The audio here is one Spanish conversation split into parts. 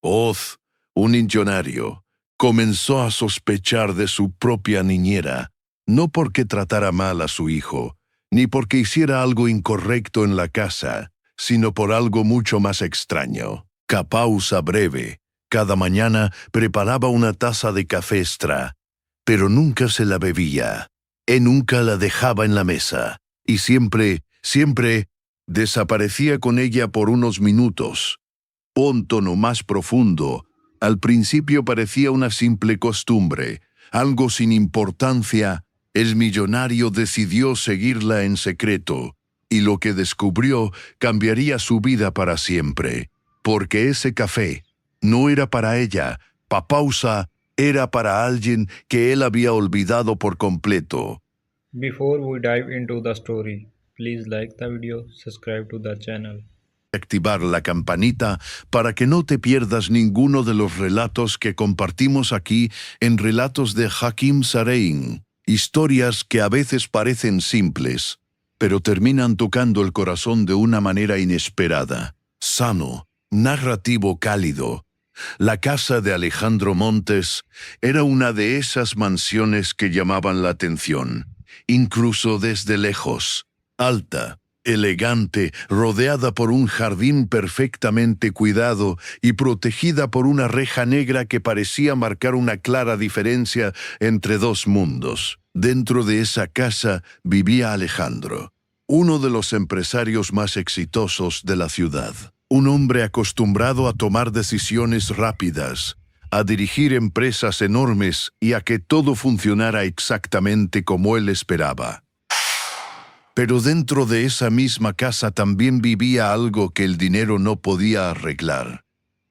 Oz, un millonario, comenzó a sospechar de su propia niñera, no porque tratara mal a su hijo, ni porque hiciera algo incorrecto en la casa, sino por algo mucho más extraño. Pausa breve. Cada mañana preparaba una taza de café extra, pero nunca se la bebía. Nunca la dejaba en la mesa, y siempre desaparecía con ella por unos minutos. Un tono más profundo. Al principio parecía una simple costumbre, algo sin importancia. El millonario decidió seguirla en secreto, y lo que descubrió cambiaría su vida para siempre, porque ese café no era para ella. Pausa era para alguien que él había olvidado por completo. Before we dive into the story, please like the video, subscribe to the channel. Activar la campanita para que no te pierdas ninguno de los relatos que compartimos aquí en Relatos de Hakim Sarein. Historias que a veces parecen simples, pero terminan tocando el corazón de una manera inesperada. Sano, narrativo cálido. La casa de Alejandro Montes era una de esas mansiones que llamaban la atención, incluso desde lejos. Alta, elegante, rodeada por un jardín perfectamente cuidado y protegida por una reja negra que parecía marcar una clara diferencia entre dos mundos. Dentro de esa casa vivía Alejandro, uno de los empresarios más exitosos de la ciudad. Un hombre acostumbrado a tomar decisiones rápidas, a dirigir empresas enormes y a que todo funcionara exactamente como él esperaba. Pero dentro de esa misma casa también vivía algo que el dinero no podía arreglar: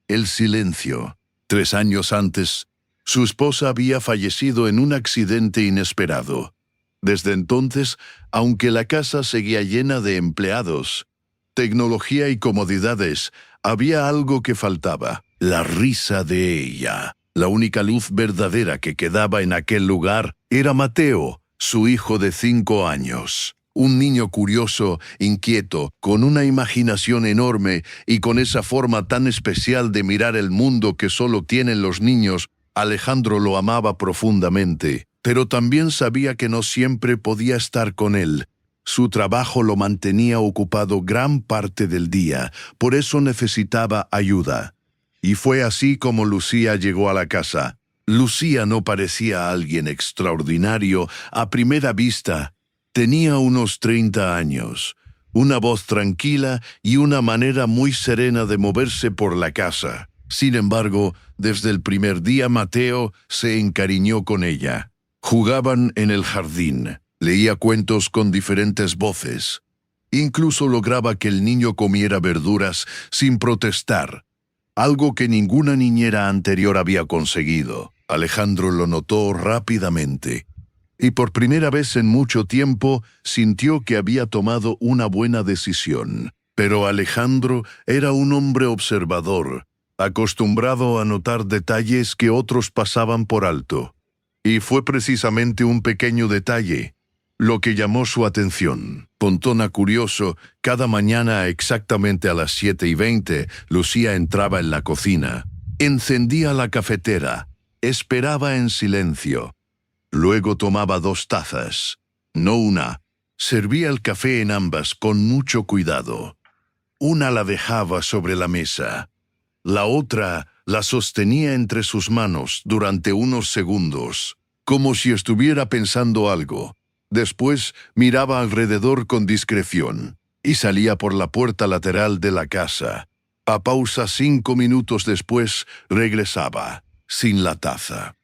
el silencio. 3 años antes, su esposa había fallecido en un accidente inesperado. Desde entonces, aunque la casa seguía llena de empleados, tecnología y comodidades, había algo que faltaba: la risa de ella. La única luz verdadera que quedaba en aquel lugar era Mateo, su hijo de 5 años. Un niño curioso, inquieto, con una imaginación enorme y con esa forma tan especial de mirar el mundo que solo tienen los niños. Alejandro lo amaba profundamente, pero también sabía que no siempre podía estar con él. Su trabajo lo mantenía ocupado gran parte del día, por eso necesitaba ayuda. Y fue así como Lucía llegó a la casa. Lucía no parecía alguien extraordinario a primera vista. Tenía unos 30 años, una voz tranquila y una manera muy serena de moverse por la casa. Sin embargo, desde el primer día Mateo se encariñó con ella. Jugaban en el jardín, leía cuentos con diferentes voces. Incluso lograba que el niño comiera verduras sin protestar, algo que ninguna niñera anterior había conseguido. Alejandro lo notó rápidamente, y por primera vez en mucho tiempo sintió que había tomado una buena decisión. Pero Alejandro era un hombre observador, acostumbrado a notar detalles que otros pasaban por alto. Y fue precisamente un pequeño detalle lo que llamó su atención. Pontona curioso, cada mañana exactamente a las 7:20, Lucía entraba en la cocina, encendía la cafetera, esperaba en silencio. Luego tomaba 2 tazas, no una. Servía el café en ambas con mucho cuidado. Una la dejaba sobre la mesa. La otra la sostenía entre sus manos durante unos segundos, como si estuviera pensando algo. Después miraba alrededor con discreción y salía por la puerta lateral de la casa. A pausa 5 minutos después regresaba, sin la taza.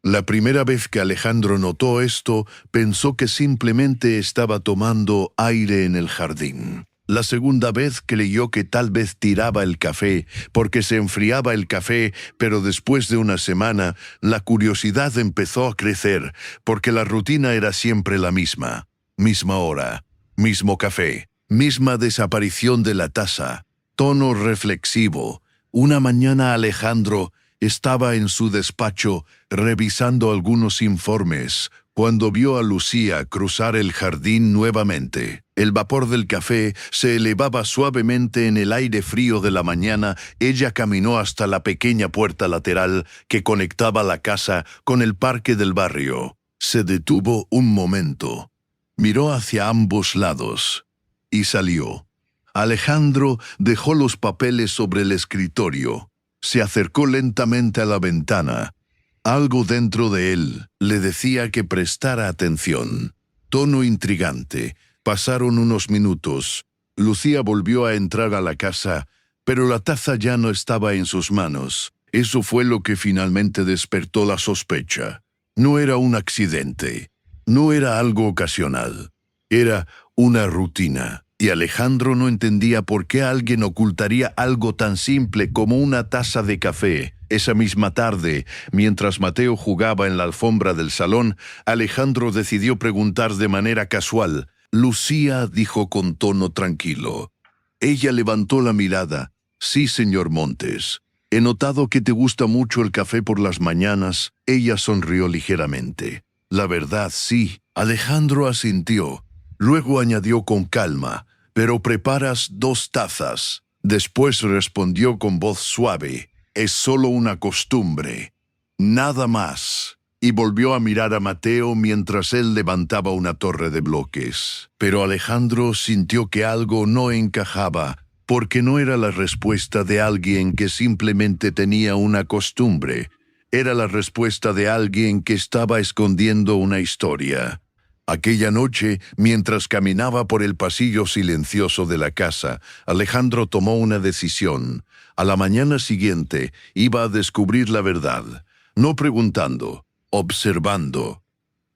La primera vez que Alejandro notó esto, pensó que simplemente estaba tomando aire en el jardín. La segunda vez creyó que tal vez tiraba el café, porque se enfriaba el café, pero después de una semana, la curiosidad empezó a crecer, porque la rutina era siempre la misma. Misma hora, mismo café, misma desaparición de la taza, tono reflexivo. Una mañana Alejandro estaba en su despacho revisando algunos informes Cuando vio a Lucía cruzar el jardín nuevamente, el vapor del café se elevaba suavemente en el aire frío de la mañana. Ella caminó hasta la pequeña puerta lateral que conectaba la casa con el parque del barrio. Se detuvo un momento, miró hacia ambos lados y salió. Alejandro dejó los papeles sobre el escritorio. Se acercó lentamente a la ventana. Algo dentro de él le decía que prestara atención. Tono intrigante. Pasaron unos minutos. Lucía volvió a entrar a la casa, pero la taza ya no estaba en sus manos. Eso fue lo que finalmente despertó la sospecha. No era un accidente. No era algo ocasional. Era una rutina. Y Alejandro no entendía por qué alguien ocultaría algo tan simple como una taza de café. Esa misma tarde, mientras Mateo jugaba en la alfombra del salón, Alejandro decidió preguntar de manera casual. Lucía dijo con tono tranquilo. Ella levantó la mirada. Sí, señor Montes. He notado que te gusta mucho el café por las mañanas. Ella sonrió ligeramente. La verdad, sí. Alejandro asintió. Luego añadió con calma. Pero preparas 2 tazas. Después respondió con voz suave. Es solo una costumbre. Nada más. Y volvió a mirar a Mateo mientras él levantaba una torre de bloques. Pero Alejandro sintió que algo no encajaba, porque no era la respuesta de alguien que simplemente tenía una costumbre. Era la respuesta de alguien que estaba escondiendo una historia. Aquella noche, mientras caminaba por el pasillo silencioso de la casa, Alejandro tomó una decisión. A la mañana siguiente iba a descubrir la verdad, no preguntando, observando,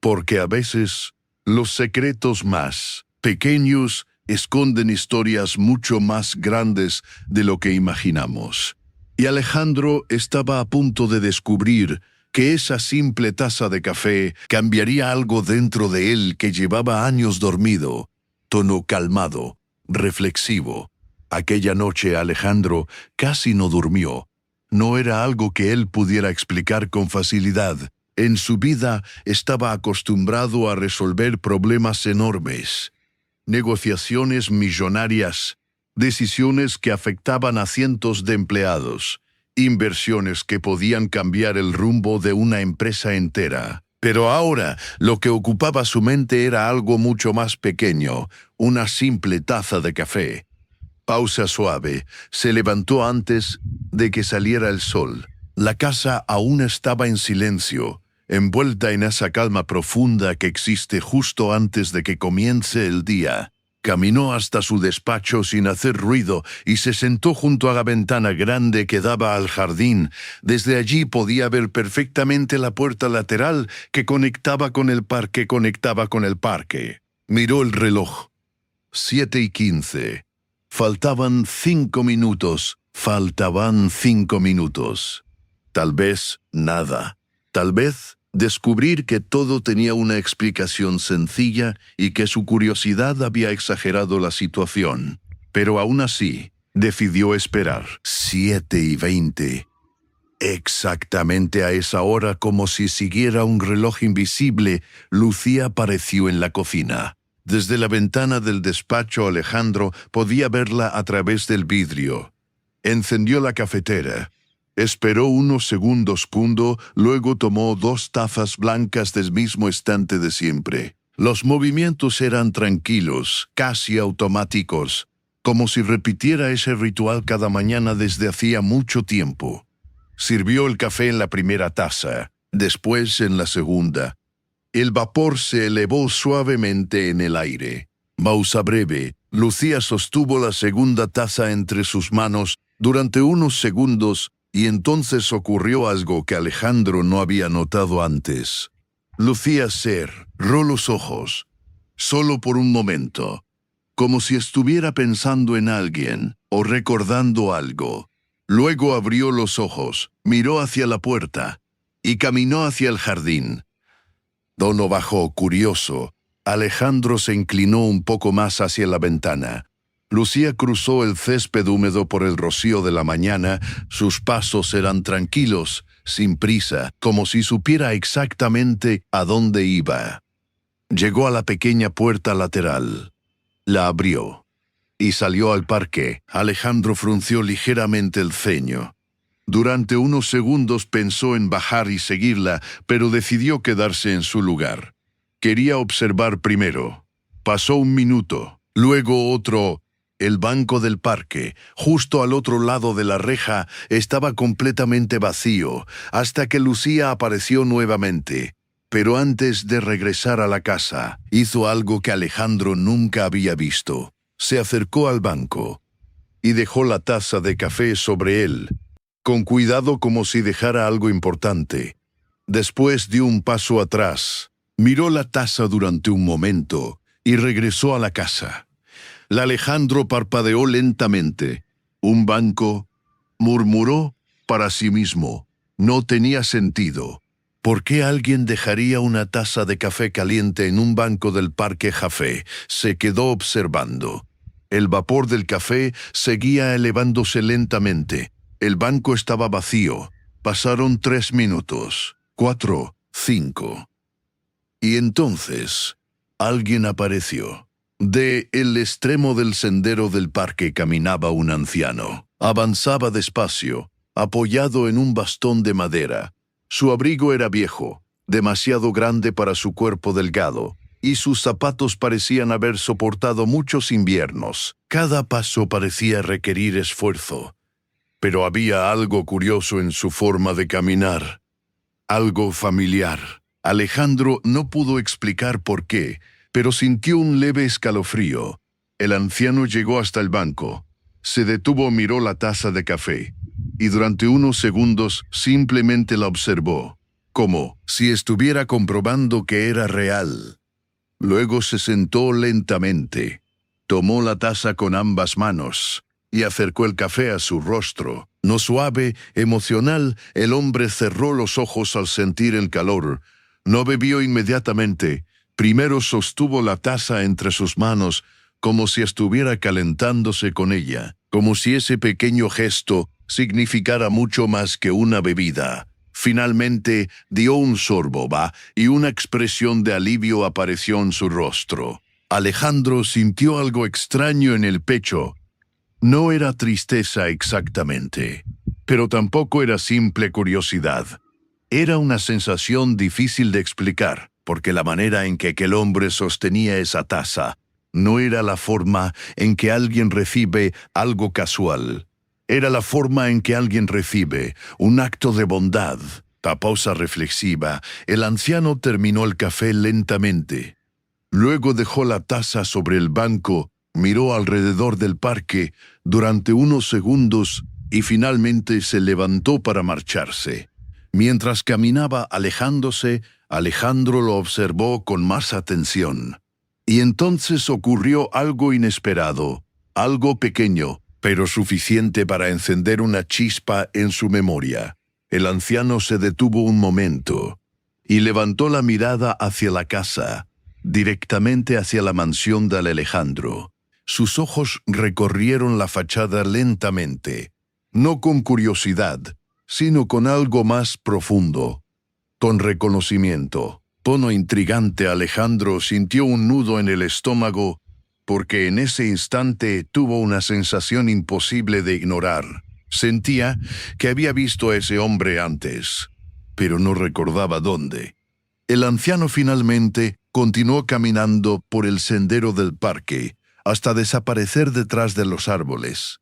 porque a veces los secretos más pequeños esconden historias mucho más grandes de lo que imaginamos. Y Alejandro estaba a punto de descubrir que esa simple taza de café cambiaría algo dentro de él que llevaba años dormido. Tono calmado, reflexivo. Aquella noche Alejandro casi no durmió. No era algo que él pudiera explicar con facilidad. En su vida estaba acostumbrado a resolver problemas enormes, negociaciones millonarias, decisiones que afectaban a cientos de empleados, inversiones que podían cambiar el rumbo de una empresa entera. Pero ahora lo que ocupaba su mente era algo mucho más pequeño, una simple taza de café. Pausa suave. Se levantó antes de que saliera el sol. La casa aún estaba en silencio, envuelta en esa calma profunda que existe justo antes de que comience el día. Caminó hasta su despacho sin hacer ruido y se sentó junto a la ventana grande que daba al jardín. Desde allí podía ver perfectamente la puerta lateral que conectaba con el parque. Miró el reloj. 7:15. Faltaban 5 minutos. Tal vez nada. Tal vez descubrir que todo tenía una explicación sencilla y que su curiosidad había exagerado la situación. Pero aún así, decidió esperar. 7:20. Exactamente a esa hora, como si siguiera un reloj invisible, Lucía apareció en la cocina. Desde la ventana del despacho Alejandro podía verla a través del vidrio. Encendió la cafetera. Esperó unos segundos, luego tomó 2 tazas blancas del mismo estante de siempre. Los movimientos eran tranquilos, casi automáticos, como si repitiera ese ritual cada mañana desde hacía mucho tiempo. Sirvió el café en la primera taza, después en la segunda. El vapor se elevó suavemente en el aire. Pausa breve. Lucía sostuvo la segunda taza entre sus manos durante unos segundos y entonces ocurrió algo que Alejandro no había notado antes. Lucía cerró los ojos, solo por un momento, como si estuviera pensando en alguien o recordando algo. Luego abrió los ojos, miró hacia la puerta y caminó hacia el jardín. Tono bajo, curioso. Alejandro se inclinó un poco más hacia la ventana. Lucía cruzó el césped húmedo por el rocío de la mañana. Sus pasos eran tranquilos, sin prisa, como si supiera exactamente a dónde iba. Llegó a la pequeña puerta lateral. La abrió y salió al parque. Alejandro frunció ligeramente el ceño. Durante unos segundos pensó en bajar y seguirla, pero decidió quedarse en su lugar. Quería observar primero. Pasó un minuto, luego otro. El banco del parque, justo al otro lado de la reja, estaba completamente vacío, hasta que Lucía apareció nuevamente. Pero antes de regresar a la casa, hizo algo que Alejandro nunca había visto. Se acercó al banco y dejó la taza de café sobre él, con cuidado como si dejara algo importante. Después dio un paso atrás, miró la taza durante un momento y regresó a la casa. Alejandro parpadeó lentamente. «¿Un banco?», murmuró para sí mismo. No tenía sentido. ¿Por qué alguien dejaría una taza de café caliente en un banco del Parque Jaffe? Se quedó observando. El vapor del café seguía elevándose lentamente. El banco estaba vacío. Pasaron 3 minutos, 4, 5. Y entonces, alguien apareció. De el extremo del sendero del parque caminaba un anciano. Avanzaba despacio, apoyado en un bastón de madera. Su abrigo era viejo, demasiado grande para su cuerpo delgado, y sus zapatos parecían haber soportado muchos inviernos. Cada paso parecía requerir esfuerzo. Pero había algo curioso en su forma de caminar. Algo familiar. Alejandro no pudo explicar por qué, pero sintió un leve escalofrío. El anciano llegó hasta el banco. Se detuvo, miró la taza de café, y durante unos segundos simplemente la observó, como si estuviera comprobando que era real. Luego se sentó lentamente, tomó la taza con ambas manos y acercó el café a su rostro. No suave, emocional, el hombre cerró los ojos al sentir el calor. No bebió inmediatamente. Primero sostuvo la taza entre sus manos, como si estuviera calentándose con ella, como si ese pequeño gesto significara mucho más que una bebida. Finalmente dio un sorbo, y una expresión de alivio apareció en su rostro. Alejandro sintió algo extraño en el pecho. No era tristeza exactamente, pero tampoco era simple curiosidad. Era una sensación difícil de explicar, porque la manera en que aquel hombre sostenía esa taza no era la forma en que alguien recibe algo casual. Era la forma en que alguien recibe un acto de bondad. Pausa reflexiva. El anciano terminó el café lentamente. Luego dejó la taza sobre el banco, miró alrededor del parque durante unos segundos y finalmente se levantó para marcharse. Mientras caminaba alejándose, Alejandro lo observó con más atención. Y entonces ocurrió algo inesperado, algo pequeño, pero suficiente para encender una chispa en su memoria. El anciano se detuvo un momento y levantó la mirada hacia la casa, directamente hacia la mansión de Alejandro. Sus ojos recorrieron la fachada lentamente, no con curiosidad, sino con algo más profundo, con reconocimiento. Tono intrigante. Alejandro sintió un nudo en el estómago, porque en ese instante tuvo una sensación imposible de ignorar. Sentía que había visto a ese hombre antes, pero no recordaba dónde. El anciano finalmente continuó caminando por el sendero del parque, hasta desaparecer detrás de los árboles.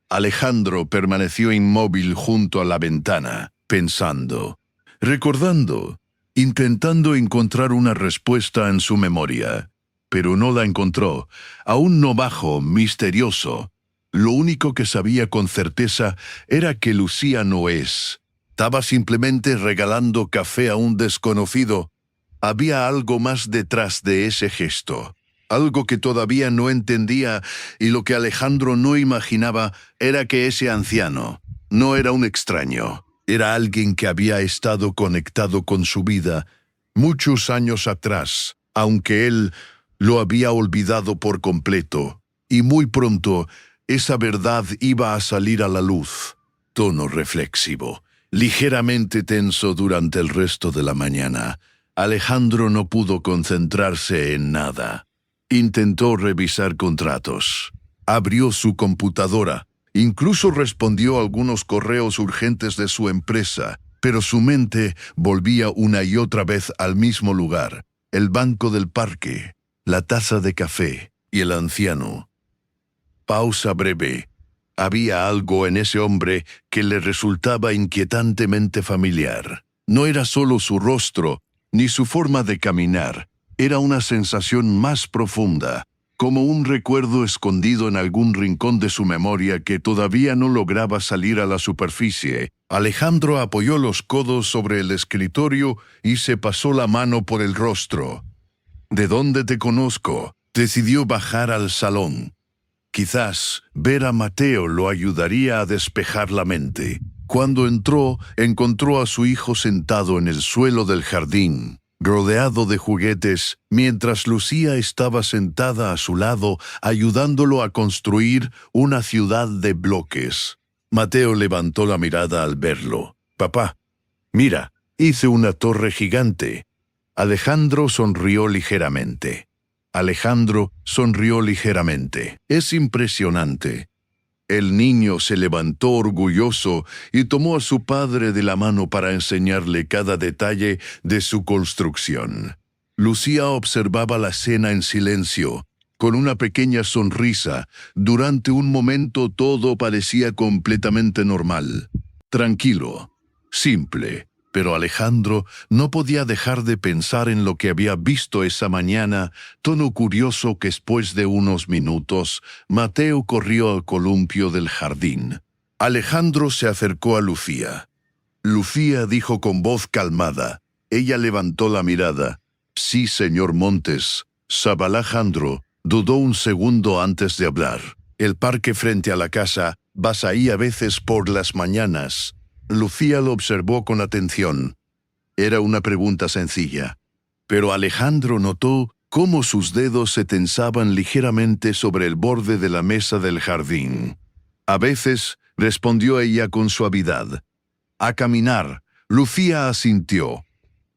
Alejandro permaneció inmóvil junto a la ventana, pensando, recordando, intentando encontrar una respuesta en su memoria. Pero no la encontró, aún no bajo, misterioso. Lo único que sabía con certeza era que Lucía no estaba simplemente regalando café a un desconocido. Había algo más detrás de ese gesto. Algo que todavía no entendía, y lo que Alejandro no imaginaba era que ese anciano no era un extraño. Era alguien que había estado conectado con su vida muchos años atrás, aunque él lo había olvidado por completo. Y muy pronto esa verdad iba a salir a la luz. Tono reflexivo. ligeramente tenso durante el resto de la mañana. Alejandro no pudo concentrarse en nada. Intentó revisar contratos. Abrió su computadora. Incluso respondió a algunos correos urgentes de su empresa, pero su mente volvía una y otra vez al mismo lugar: el banco del parque, la taza de café y el anciano. Pausa breve. Había algo en ese hombre que le resultaba inquietantemente familiar. No era solo su rostro, ni su forma de caminar. Era una sensación más profunda, como un recuerdo escondido en algún rincón de su memoria que todavía no lograba salir a la superficie. Alejandro apoyó los codos sobre el escritorio y se pasó la mano por el rostro. ¿De dónde te conozco? Decidió bajar al salón. Quizás ver a Mateo lo ayudaría a despejar la mente. Cuando entró, encontró a su hijo sentado en el suelo del jardín, rodeado de juguetes, mientras Lucía estaba sentada a su lado, ayudándolo a construir una ciudad de bloques. Mateo levantó la mirada al verlo. «Papá, mira, hice una torre gigante». Alejandro sonrió ligeramente. «Es impresionante». El niño se levantó orgulloso y tomó a su padre de la mano para enseñarle cada detalle de su construcción. Lucía observaba la escena en silencio, con una pequeña sonrisa. Durante un momento todo parecía completamente normal, tranquilo, simple. Pero Alejandro no podía dejar de pensar en lo que había visto esa mañana, tono curioso que después de unos minutos, Mateo corrió al columpio del jardín. Alejandro se acercó a Lucía. Lucía dijo con voz calmada. Ella levantó la mirada. «Sí, señor Montes». Alejandro dudó un segundo antes de hablar. «El parque frente a la casa, vas ahí a veces por las mañanas». Lucía lo observó con atención. Era una pregunta sencilla, pero Alejandro notó cómo sus dedos se tensaban ligeramente sobre el borde de la mesa del jardín. «A veces», respondió ella con suavidad. «A caminar». Lucía asintió.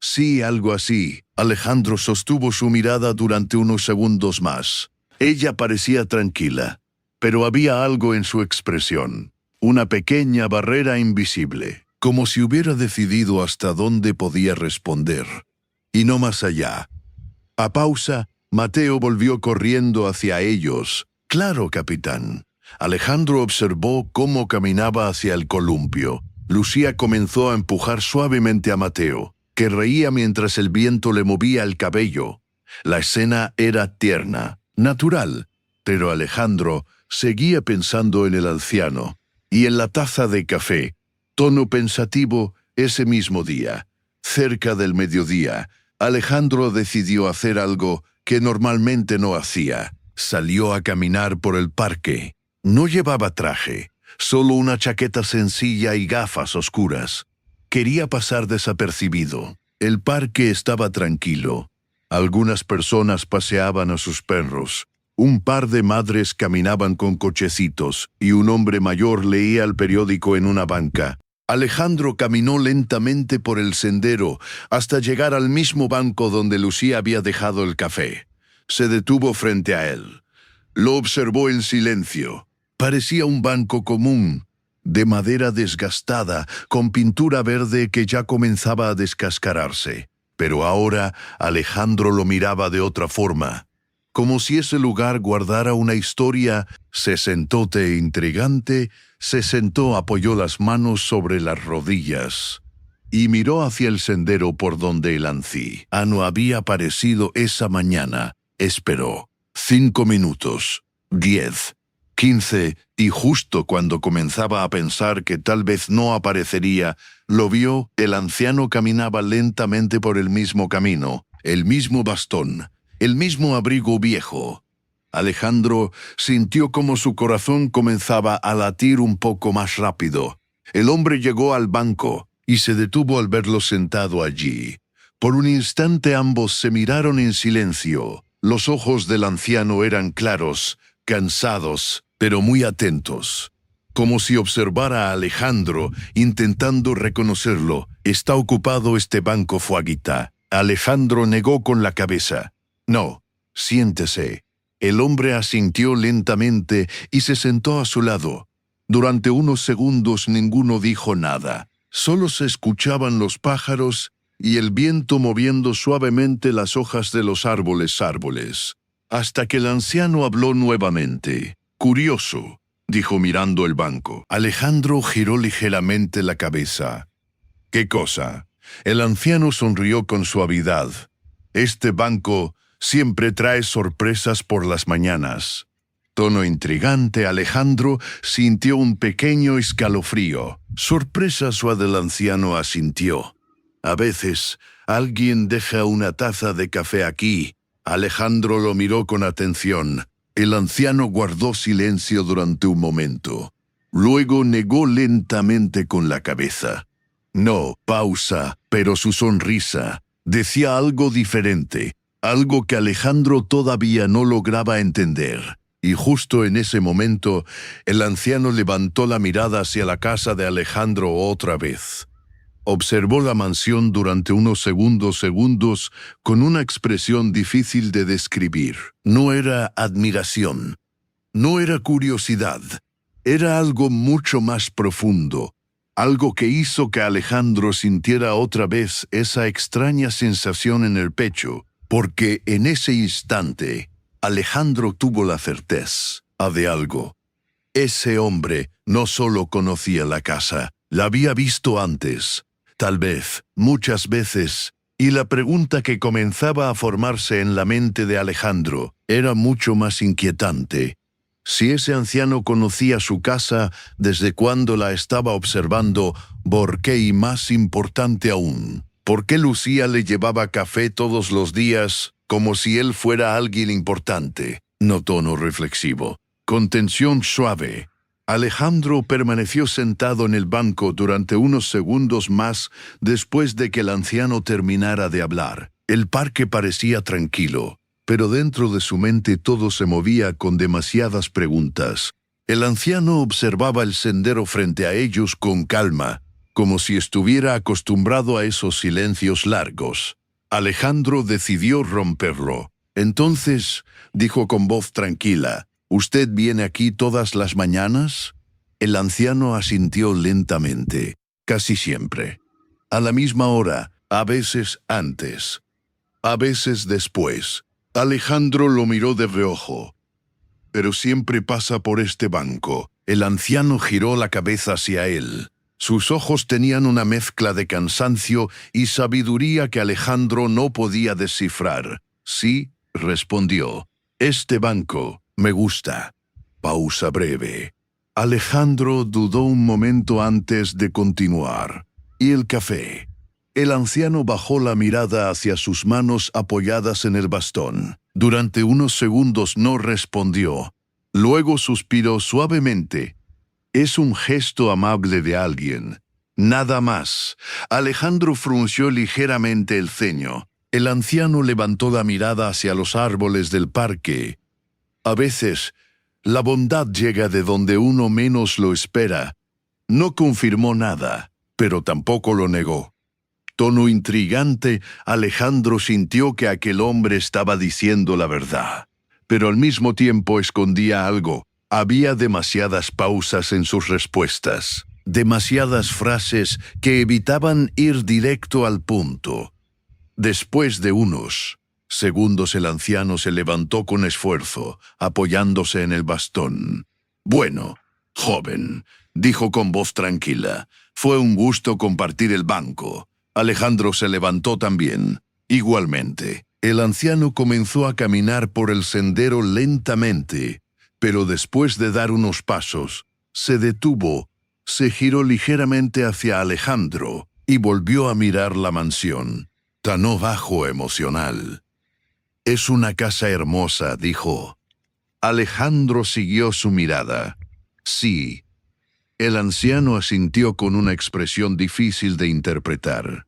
«Sí, algo así». Alejandro sostuvo su mirada durante unos segundos más. Ella parecía tranquila, pero había algo en su expresión. Una pequeña barrera invisible, como si hubiera decidido hasta dónde podía responder, y no más allá. A pausa, Mateo volvió corriendo hacia ellos. «Claro, capitán». Alejandro observó cómo caminaba hacia el columpio. Lucía comenzó a empujar suavemente a Mateo, que reía mientras el viento le movía el cabello. La escena era tierna, natural, pero Alejandro seguía pensando en el anciano y en la taza de café. Tono pensativo. Ese mismo día, cerca del mediodía, Alejandro decidió hacer algo que normalmente no hacía. Salió a caminar por el parque. No llevaba traje, solo una chaqueta sencilla y gafas oscuras. Quería pasar desapercibido. El parque estaba tranquilo. Algunas personas paseaban a sus perros. Un par de madres caminaban con cochecitos y un hombre mayor leía el periódico en una banca. Alejandro caminó lentamente por el sendero hasta llegar al mismo banco donde Lucía había dejado el café. Se detuvo frente a él. Lo observó en silencio. Parecía un banco común, de madera desgastada, con pintura verde que ya comenzaba a descascararse. Pero ahora Alejandro lo miraba de otra forma, como si ese lugar guardara una historia. Se sentó intrigante, se sentó, apoyó las manos sobre las rodillas y miró hacia el sendero por donde el anciano había aparecido esa mañana. Esperó. 5 minutos, 10, 15, y justo cuando comenzaba a pensar que tal vez no aparecería, lo vio. El anciano caminaba lentamente por el mismo camino, el mismo bastón, el mismo abrigo viejo. Alejandro sintió como su corazón comenzaba a latir un poco más rápido. El hombre llegó al banco y se detuvo al verlo sentado allí. Por un instante ambos se miraron en silencio. Los ojos del anciano eran claros, cansados, pero muy atentos. como si observara a Alejandro, intentando reconocerlo. «Está ocupado este banco, Fuaguita». Alejandro negó con la cabeza. «No, siéntese». El hombre asintió lentamente y se sentó a su lado. Durante unos segundos ninguno dijo nada. Solo se escuchaban los pájaros y el viento moviendo suavemente las hojas de los árboles. Hasta que el anciano habló nuevamente. «Curioso», dijo mirando el banco. Alejandro giró ligeramente la cabeza. «¿Qué cosa?» El anciano sonrió con suavidad. «Este banco siempre trae sorpresas por las mañanas». Tono intrigante, Alejandro sintió un pequeño escalofrío. «¿Sorpresas o?», el anciano asintió. «A veces, alguien deja una taza de café aquí». Alejandro lo miró con atención. El anciano guardó silencio durante un momento. Luego negó lentamente con la cabeza. «No», pausa, pero su sonrisa decía algo diferente, algo que Alejandro todavía no lograba entender. Y justo en ese momento, el anciano levantó la mirada hacia la casa de Alejandro otra vez. Observó la mansión durante unos segundos con una expresión difícil de describir. No era admiración, no era curiosidad, era algo mucho más profundo, algo que hizo que Alejandro sintiera otra vez esa extraña sensación en el pecho, porque en ese instante Alejandro tuvo la certeza de algo. Ese hombre no solo conocía la casa, la había visto antes, tal vez, muchas veces, y la pregunta que comenzaba a formarse en la mente de Alejandro era mucho más inquietante. Si ese anciano conocía su casa desde cuando la estaba observando, ¿por qué? Y más importante aún, ¿por qué Lucía le llevaba café todos los días como si él fuera alguien importante? No tono reflexivo, con tensión suave. Alejandro permaneció sentado en el banco durante unos segundos más después de que el anciano terminara de hablar. El parque parecía tranquilo, pero dentro de su mente todo se movía con demasiadas preguntas. El anciano observaba el sendero frente a ellos con calma, como si estuviera acostumbrado a esos silencios largos. Alejandro decidió romperlo. «Entonces», dijo con voz tranquila, «¿usted viene aquí todas las mañanas?» El anciano asintió lentamente. «Casi siempre. A la misma hora, a veces antes, a veces después». Alejandro lo miró de reojo. «Pero siempre pasa por este banco». El anciano giró la cabeza hacia él. Sus ojos tenían una mezcla de cansancio y sabiduría que Alejandro no podía descifrar. «Sí», respondió. «Este banco me gusta». Pausa breve. Alejandro dudó un momento antes de continuar. «¿Y el café?» El anciano bajó la mirada hacia sus manos apoyadas en el bastón. Durante unos segundos no respondió. Luego suspiró suavemente. «Es un gesto amable de alguien. Nada más». Alejandro frunció ligeramente el ceño. El anciano levantó la mirada hacia los árboles del parque. «A veces, la bondad llega de donde uno menos lo espera». No confirmó nada, pero tampoco lo negó. Tono intrigante, Alejandro sintió que aquel hombre estaba diciendo la verdad, pero al mismo tiempo escondía algo. Había demasiadas pausas en sus respuestas, demasiadas frases que evitaban ir directo al punto. Después de unos segundos el anciano se levantó con esfuerzo, apoyándose en el bastón. «Bueno, joven», dijo con voz tranquila, «fue un gusto compartir el banco». Alejandro se levantó también. Igualmente, el anciano comenzó a caminar por el sendero lentamente, pero después de dar unos pasos, se detuvo, se giró ligeramente hacia Alejandro y volvió a mirar la mansión. Tono bajo emocional. «Es una casa hermosa», dijo. Alejandro siguió su mirada. «Sí». El anciano asintió con una expresión difícil de interpretar.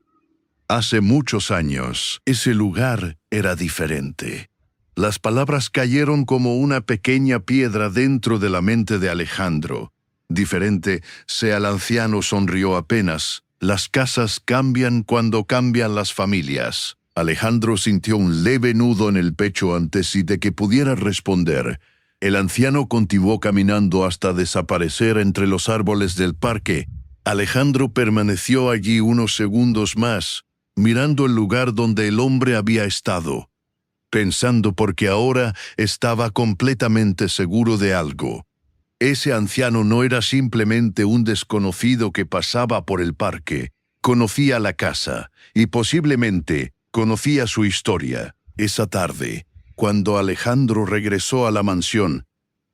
Hace muchos años, ese lugar era diferente. Las palabras cayeron como una pequeña piedra dentro de la mente de Alejandro. Diferente, sea el anciano sonrió apenas. Las casas cambian cuando cambian las familias. Alejandro sintió un leve nudo en el pecho antes de que pudiera responder. El anciano continuó caminando hasta desaparecer entre los árboles del parque. Alejandro permaneció allí unos segundos más, mirando el lugar donde el hombre había estado, pensando porque ahora estaba completamente seguro de algo. Ese anciano no era simplemente un desconocido que pasaba por el parque. Conocía la casa y posiblemente conocía su historia. Esa tarde, cuando Alejandro regresó a la mansión,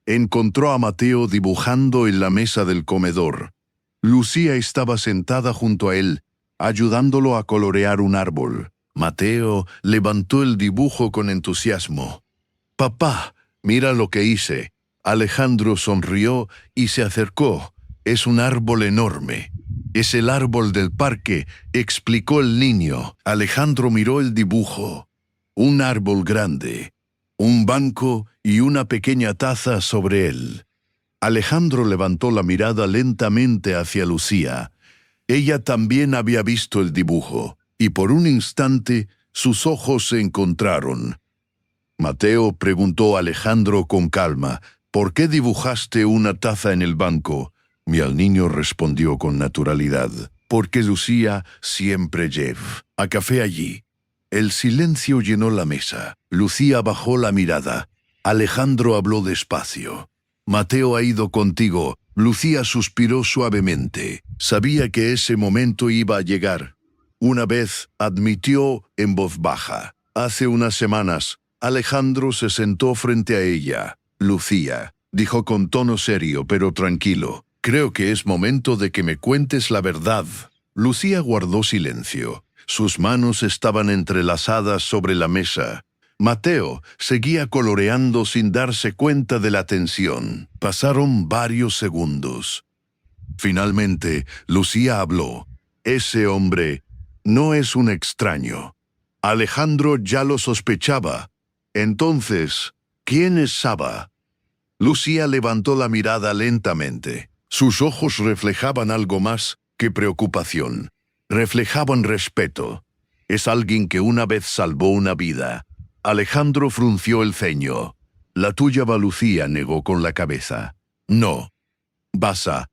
encontró a Mateo dibujando en la mesa del comedor. Lucía estaba sentada junto a él, ayudándolo a colorear un árbol. Mateo levantó el dibujo con entusiasmo. «Papá, mira lo que hice». Alejandro sonrió y se acercó. «Es un árbol enorme». «Es el árbol del parque», explicó el niño. Alejandro miró el dibujo. Un árbol grande, un banco y una pequeña taza sobre él. Alejandro levantó la mirada lentamente hacia Lucía. Ella también había visto el dibujo, y por un instante sus ojos se encontraron. Mateo preguntó a Alejandro con calma: «¿Por qué dibujaste una taza en el banco?» Y el niño respondió con naturalidad: «Porque Lucía siempre lleva a café allí». El silencio llenó la mesa. Lucía bajó la mirada. Alejandro habló despacio. «Mateo ha ido contigo». Lucía suspiró suavemente. Sabía que ese momento iba a llegar. Una vez admitió en voz baja: «Hace unas semanas». Alejandro se sentó frente a ella. «Lucía», dijo con tono serio pero tranquilo, «creo que es momento de que me cuentes la verdad». Lucía guardó silencio. Sus manos estaban entrelazadas sobre la mesa. Mateo seguía coloreando sin darse cuenta de la tensión. Pasaron varios segundos. Finalmente, Lucía habló. «Ese hombre no es un extraño. Alejandro ya lo sospechaba. Entonces, ¿quién es Saba?» Lucía levantó la mirada lentamente. Sus ojos reflejaban algo más que preocupación. Reflejaban respeto. «Es alguien que una vez salvó una vida». Alejandro frunció el ceño. «La tuya va». Lucía negó con la cabeza. «No. Basa».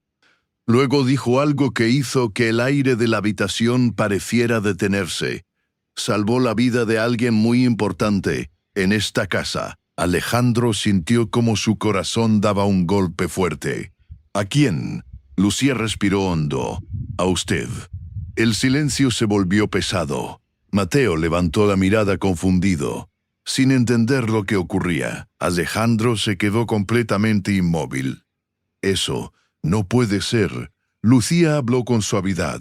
Luego dijo algo que hizo que el aire de la habitación pareciera detenerse. «Salvó la vida de alguien muy importante en esta casa». Alejandro sintió como su corazón daba un golpe fuerte. «¿A quién?» Lucía respiró hondo. «A usted». El silencio se volvió pesado. Mateo levantó la mirada confundido, sin entender lo que ocurría. Alejandro se quedó completamente inmóvil. «Eso no puede ser». Lucía habló con suavidad.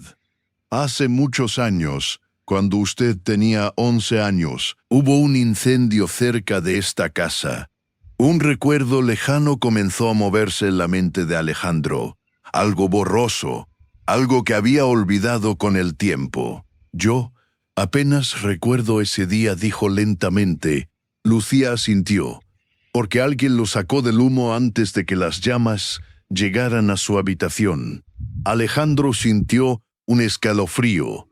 «Hace muchos años, cuando usted tenía 11 años, hubo un incendio cerca de esta casa». Un recuerdo lejano comenzó a moverse en la mente de Alejandro. Algo borroso, algo que había olvidado con el tiempo. «Yo apenas recuerdo ese día», dijo lentamente. Lucía asintió, «porque alguien lo sacó del humo antes de que las llamas llegaran a su habitación». Alejandro sintió un escalofrío.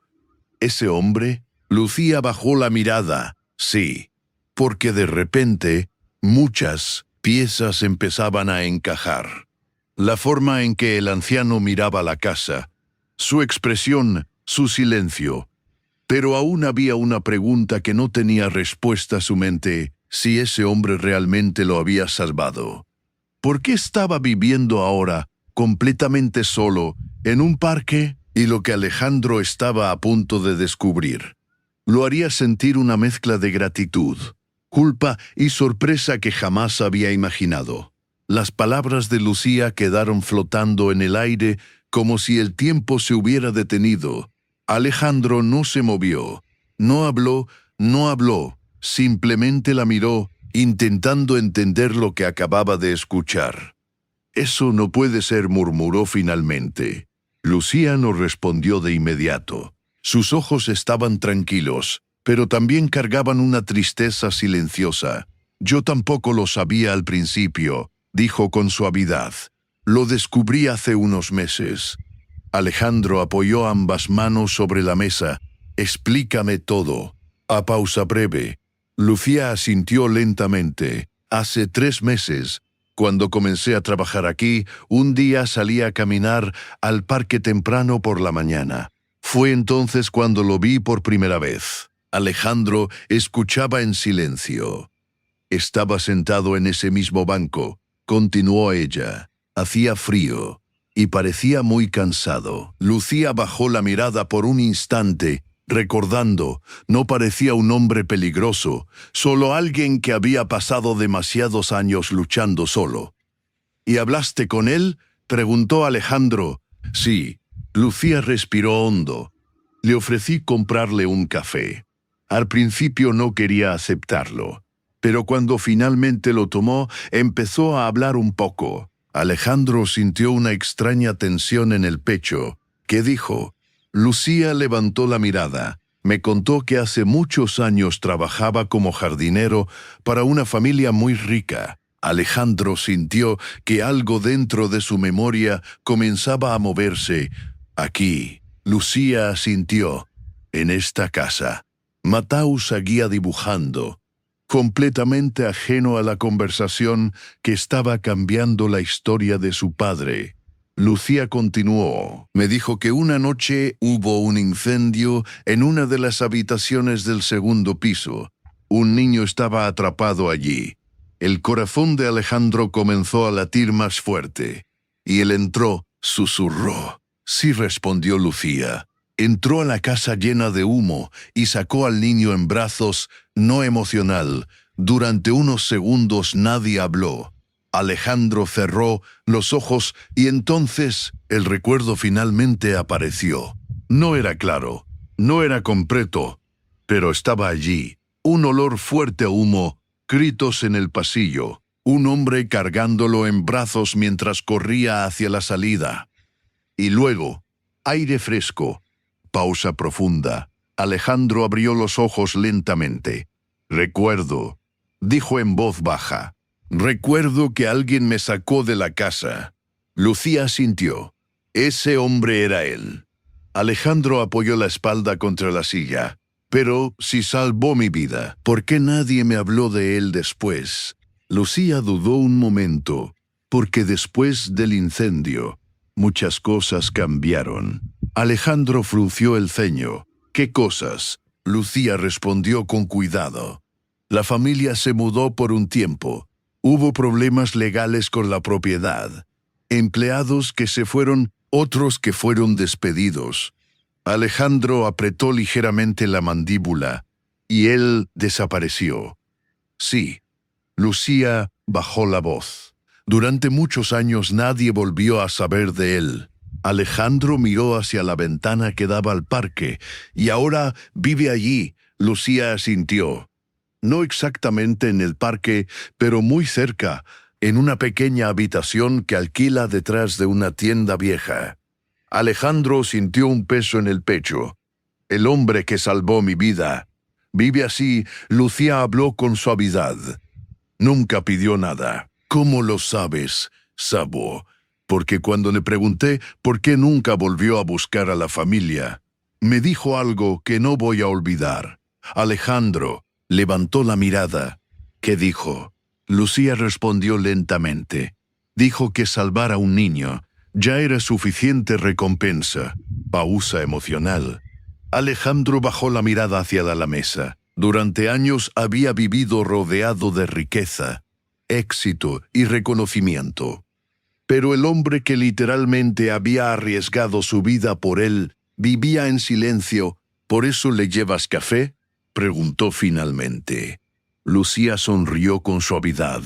«¿Ese hombre?» Lucía bajó la mirada. «Sí, porque de repente muchas piezas empezaban a encajar». La forma en que el anciano miraba la casa, su expresión, su silencio. Pero aún había una pregunta que no tenía respuesta a su mente: si ese hombre realmente lo había salvado. ¿Por qué estaba viviendo ahora completamente solo en un parque? Y lo que Alejandro estaba a punto de descubrir lo haría sentir una mezcla de gratitud, culpa y sorpresa que jamás había imaginado. Las palabras de Lucía quedaron flotando en el aire como si el tiempo se hubiera detenido. Alejandro no se movió, no habló, simplemente la miró, intentando entender lo que acababa de escuchar. «Eso no puede ser», murmuró finalmente. Lucía no respondió de inmediato. Sus ojos estaban tranquilos, pero también cargaban una tristeza silenciosa. «Yo tampoco lo sabía al principio», dijo con suavidad. Lo descubrí hace unos meses. Alejandro apoyó ambas manos sobre la mesa. Explícame todo. A pausa breve. Lucía asintió lentamente. Hace 3 meses, cuando comencé a trabajar aquí, un día salí a caminar al parque temprano por la mañana. Fue entonces cuando lo vi por primera vez. Alejandro escuchaba en silencio. Estaba sentado en ese mismo banco. Continuó ella. Hacía frío y parecía muy cansado. Lucía bajó la mirada por un instante, recordando, no parecía un hombre peligroso, solo alguien que había pasado demasiados años luchando solo. ¿Y hablaste con él?, preguntó Alejandro. Sí. Lucía respiró hondo. Le ofrecí comprarle un café. Al principio no quería aceptarlo, pero cuando finalmente lo tomó, empezó a hablar un poco. Alejandro sintió una extraña tensión en el pecho. ¿Qué dijo? Lucía levantó la mirada. Me contó que hace muchos años trabajaba como jardinero para una familia muy rica. Alejandro sintió que algo dentro de su memoria comenzaba a moverse. Aquí, Lucía asintió. En esta casa. Matau seguía dibujando, completamente ajeno a la conversación que estaba cambiando la historia de su padre. Lucía continuó. Me dijo que una noche hubo un incendio en una de las habitaciones del segundo piso. Un niño estaba atrapado allí. El corazón de Alejandro comenzó a latir más fuerte. Y él entró, susurró. Sí, respondió Lucía. Entró a la casa llena de humo y sacó al niño en brazos, no emocional. Durante unos segundos nadie habló. Alejandro cerró los ojos y entonces el recuerdo finalmente apareció. No era claro, no era completo, pero estaba allí. Un olor fuerte a humo, gritos en el pasillo, un hombre cargándolo en brazos mientras corría hacia la salida. Y luego, aire fresco. Pausa profunda. Alejandro abrió los ojos lentamente. Recuerdo, dijo en voz baja. Recuerdo que alguien me sacó de la casa. Lucía asintió. Ese hombre era él. Alejandro apoyó la espalda contra la silla. Pero si salvó mi vida, ¿por qué nadie me habló de él después? Lucía dudó un momento, porque después del incendio, muchas cosas cambiaron. Alejandro frunció el ceño. ¿Qué cosas? Lucía respondió con cuidado. La familia se mudó por un tiempo. Hubo problemas legales con la propiedad. Empleados que se fueron, otros que fueron despedidos. Alejandro apretó ligeramente la mandíbula y él desapareció. Sí. Lucía bajó la voz. Durante muchos años nadie volvió a saber de él. Alejandro miró hacia la ventana que daba al parque, y ahora vive allí. Lucía asintió. No exactamente en el parque, pero muy cerca, en una pequeña habitación que alquila detrás de una tienda vieja. Alejandro sintió un peso en el pecho. El hombre que salvó mi vida. Vive así. Lucía habló con suavidad. Nunca pidió nada. ¿Cómo lo sabes, Sabo? Porque cuando le pregunté por qué nunca volvió a buscar a la familia, me dijo algo que no voy a olvidar. Alejandro levantó la mirada. ¿Qué dijo? Lucía respondió lentamente. Dijo que salvar a un niño ya era suficiente recompensa. Pausa emocional. Alejandro bajó la mirada hacia la mesa. Durante años había vivido rodeado de riqueza, éxito y reconocimiento. Pero el hombre que literalmente había arriesgado su vida por él vivía en silencio. ¿Por eso le llevas café?, preguntó finalmente. Lucía sonrió con suavidad.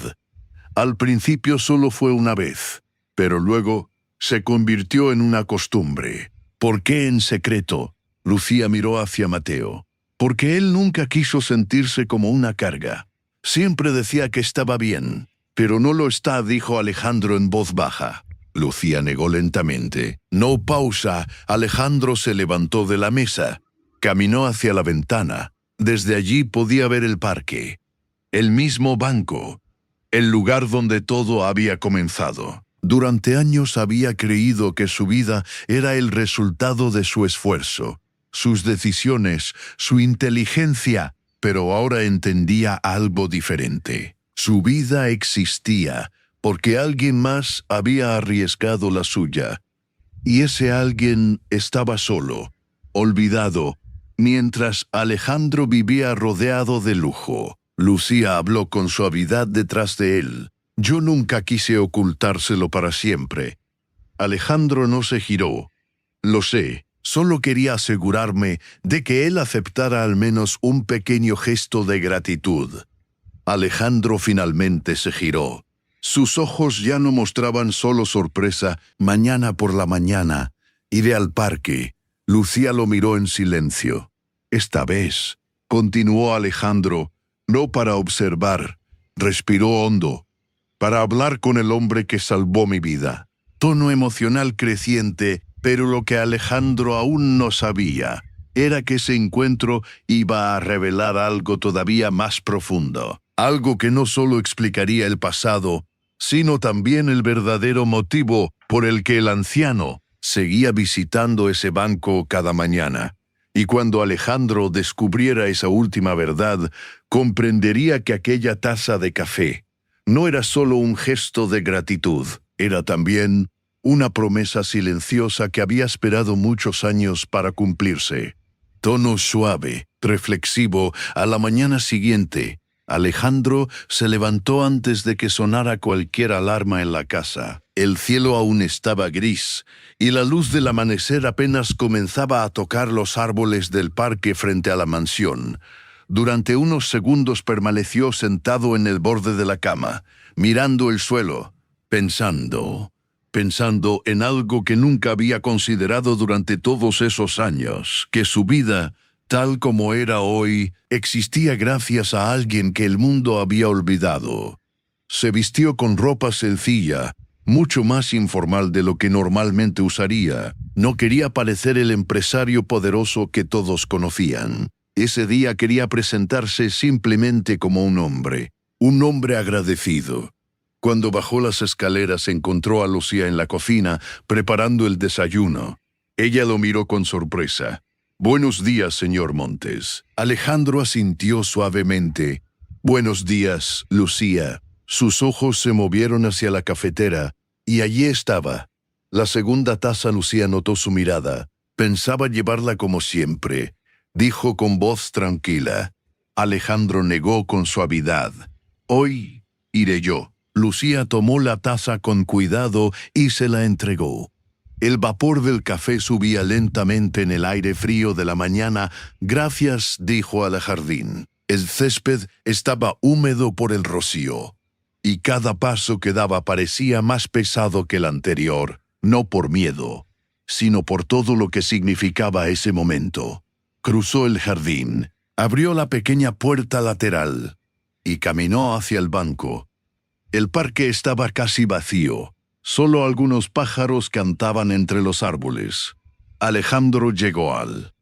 Al principio solo fue una vez, pero luego se convirtió en una costumbre. ¿Por qué en secreto? Lucía miró hacia Mateo. Porque él nunca quiso sentirse como una carga. Siempre decía que estaba bien. Pero no lo está, dijo Alejandro en voz baja. Lucía negó lentamente. No pausa. Alejandro se levantó de la mesa. Caminó hacia la ventana. Desde allí podía ver el parque. El mismo banco. El lugar donde todo había comenzado. Durante años había creído que su vida era el resultado de su esfuerzo, sus decisiones, su inteligencia, pero ahora entendía algo diferente. Su vida existía porque alguien más había arriesgado la suya, y ese alguien estaba solo, olvidado, mientras Alejandro vivía rodeado de lujo. Lucía habló con suavidad detrás de él. Yo nunca quise ocultárselo para siempre. Alejandro no se giró. Lo sé, solo quería asegurarme de que él aceptara al menos un pequeño gesto de gratitud. Alejandro finalmente se giró. Sus ojos ya no mostraban solo sorpresa. Mañana por la mañana, iré al parque. Lucía lo miró en silencio. Esta vez, continuó Alejandro, no para observar, respiró hondo, para hablar con el hombre que salvó mi vida. Tono emocional creciente, pero lo que Alejandro aún no sabía era que ese encuentro iba a revelar algo todavía más profundo. Algo que no solo explicaría el pasado, sino también el verdadero motivo por el que el anciano seguía visitando ese banco cada mañana. Y cuando Alejandro descubriera esa última verdad, comprendería que aquella taza de café no era solo un gesto de gratitud, era también una promesa silenciosa que había esperado muchos años para cumplirse. Tono suave, reflexivo, a la mañana siguiente, Alejandro se levantó antes de que sonara cualquier alarma en la casa. El cielo aún estaba gris, y la luz del amanecer apenas comenzaba a tocar los árboles del parque frente a la mansión. Durante unos segundos permaneció sentado en el borde de la cama, mirando el suelo, pensando en algo que nunca había considerado durante todos esos años, que su vida, tal como era hoy, existía gracias a alguien que el mundo había olvidado. Se vistió con ropa sencilla, mucho más informal de lo que normalmente usaría. No quería parecer el empresario poderoso que todos conocían. Ese día quería presentarse simplemente como un hombre agradecido. Cuando bajó las escaleras encontró a Lucía en la cocina preparando el desayuno. Ella lo miró con sorpresa. «Buenos días, señor Montes». Alejandro asintió suavemente. «Buenos días, Lucía». Sus ojos se movieron hacia la cafetera, y allí estaba. La segunda taza. Lucía notó su mirada. Pensaba llevarla como siempre, dijo con voz tranquila. Alejandro negó con suavidad. «Hoy iré yo». Lucía tomó la taza con cuidado y se la entregó. El vapor del café subía lentamente en el aire frío de la mañana. «Gracias», dijo al jardín. El césped estaba húmedo por el rocío, y cada paso que daba parecía más pesado que el anterior, no por miedo, sino por todo lo que significaba ese momento. Cruzó el jardín, abrió la pequeña puerta lateral y caminó hacia el banco. El parque estaba casi vacío. Solo algunos pájaros cantaban entre los árboles. Alejandro llegó al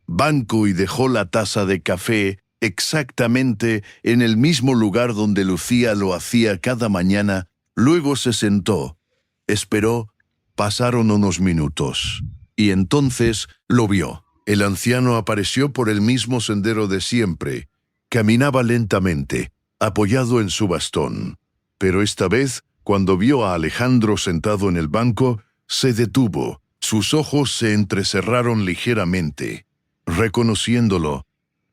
banco y dejó la taza de café exactamente en el mismo lugar donde Lucía lo hacía cada mañana. Luego se sentó. Esperó. Pasaron unos minutos. Y entonces lo vio. El anciano apareció por el mismo sendero de siempre. Caminaba lentamente, apoyado en su bastón. Pero esta vez, cuando vio a Alejandro sentado en el banco, se detuvo. Sus ojos se entrecerraron ligeramente. Reconociéndolo,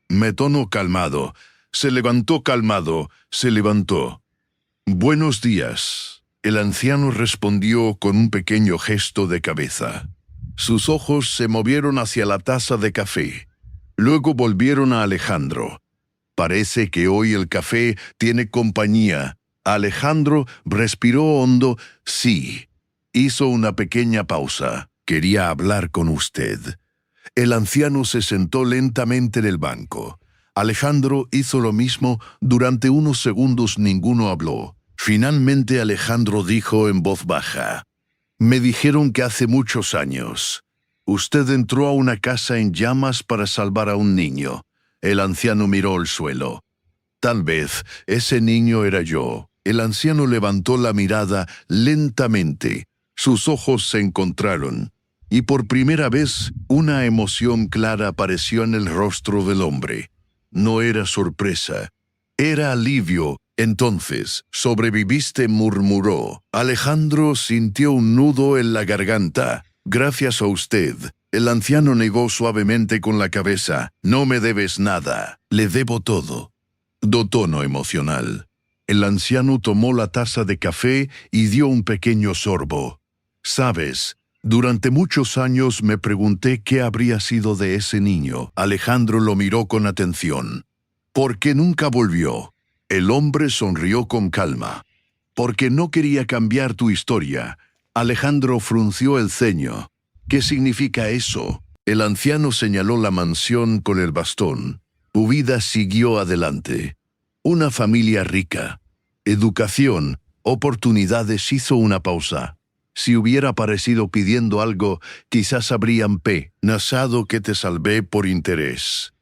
me tono calmado. Se levantó calmado. Se levantó. «Buenos días». El anciano respondió con un pequeño gesto de cabeza. Sus ojos se movieron hacia la taza de café. Luego volvieron a Alejandro. «Parece que hoy el café tiene compañía». Alejandro respiró hondo. «Sí». Hizo una pequeña pausa. «Quería hablar con usted». El anciano se sentó lentamente en el banco. Alejandro hizo lo mismo. Durante unos segundos ninguno habló. Finalmente Alejandro dijo en voz baja: «Me dijeron que hace muchos años usted entró a una casa en llamas para salvar a un niño». El anciano miró al suelo. «Tal vez ese niño era yo». El anciano levantó la mirada lentamente. Sus ojos se encontraron, y por primera vez una emoción clara apareció en el rostro del hombre. No era sorpresa, era alivio. Entonces, sobreviviste, murmuró. Alejandro sintió un nudo en la garganta. Gracias a usted. El anciano negó suavemente con la cabeza. No me debes nada. Le debo todo. Do tono emocional. El anciano tomó la taza de café y dio un pequeño sorbo. Sabes, durante muchos años me pregunté qué habría sido de ese niño. Alejandro lo miró con atención. ¿Por qué nunca volvió? El hombre sonrió con calma. Porque no quería cambiar tu historia. Alejandro frunció el ceño. ¿Qué significa eso? El anciano señaló la mansión con el bastón. Tu vida siguió adelante. Una familia rica. Educación, oportunidades. Hizo una pausa. Si hubiera aparecido pidiendo algo, quizás habrían pensado que te salvé por interés.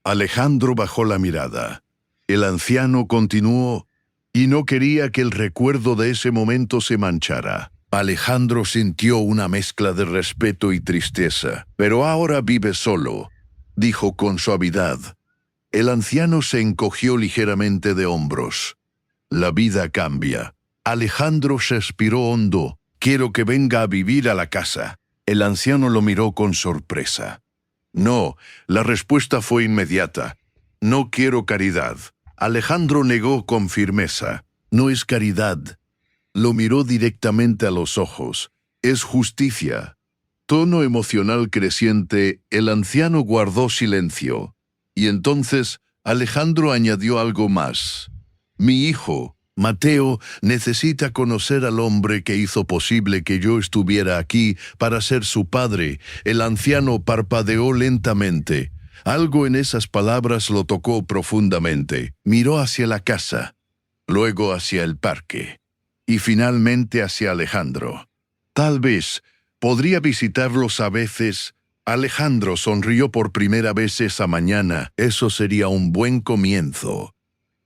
Alejandro bajó la mirada. El anciano continuó, y no quería que el recuerdo de ese momento se manchara. Alejandro sintió una mezcla de respeto y tristeza. Pero ahora vive solo, dijo con suavidad. El anciano se encogió ligeramente de hombros. La vida cambia. Alejandro suspiró hondo. Quiero que venga a vivir a la casa. El anciano lo miró con sorpresa. No, la respuesta fue inmediata. No quiero caridad. Alejandro negó con firmeza. No es caridad. Lo miró directamente a los ojos. Es justicia. Tono emocional creciente, el anciano guardó silencio. Y entonces Alejandro añadió algo más. Mi hijo, Mateo, necesita conocer al hombre que hizo posible que yo estuviera aquí para ser su padre. El anciano parpadeó lentamente. Algo en esas palabras lo tocó profundamente. Miró hacia la casa, luego hacia el parque, y finalmente hacia Alejandro. Tal vez podría visitarlos a veces. Alejandro sonrió por primera vez esa mañana. Eso sería un buen comienzo.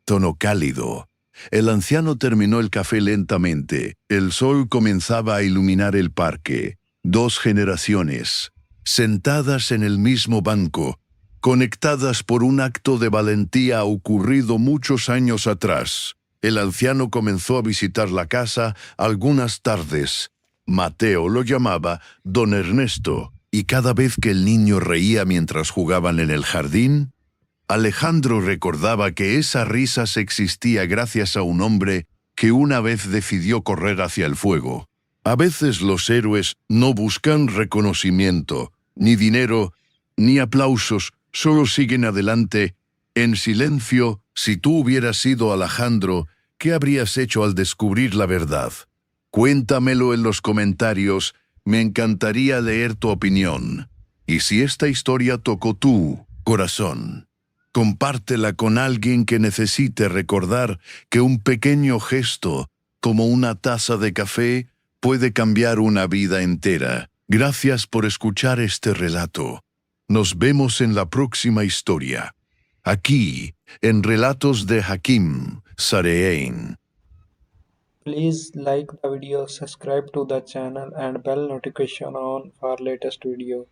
Tono cálido. El anciano terminó el café lentamente. El sol comenzaba a iluminar el parque. 2 generaciones, sentadas en el mismo banco, conectadas por un acto de valentía ocurrido muchos años atrás. El anciano comenzó a visitar la casa algunas tardes. Mateo lo llamaba Don Ernesto, y cada vez que el niño reía mientras jugaban en el jardín, Alejandro recordaba que esa risa existía gracias a un hombre que una vez decidió correr hacia el fuego. A veces los héroes no buscan reconocimiento, ni dinero, ni aplausos, solo siguen adelante, en silencio. Si tú hubieras sido Alejandro, ¿qué habrías hecho al descubrir la verdad? Cuéntamelo en los comentarios, me encantaría leer tu opinión. Y si esta historia tocó tu corazón, compártela con alguien que necesite recordar que un pequeño gesto, como una taza de café, puede cambiar una vida entera. Gracias por escuchar este relato. Nos vemos en la próxima historia, aquí, en Relatos de Hakim Sarein. Please like the video, subscribe to the channel and bell notification on for latest video.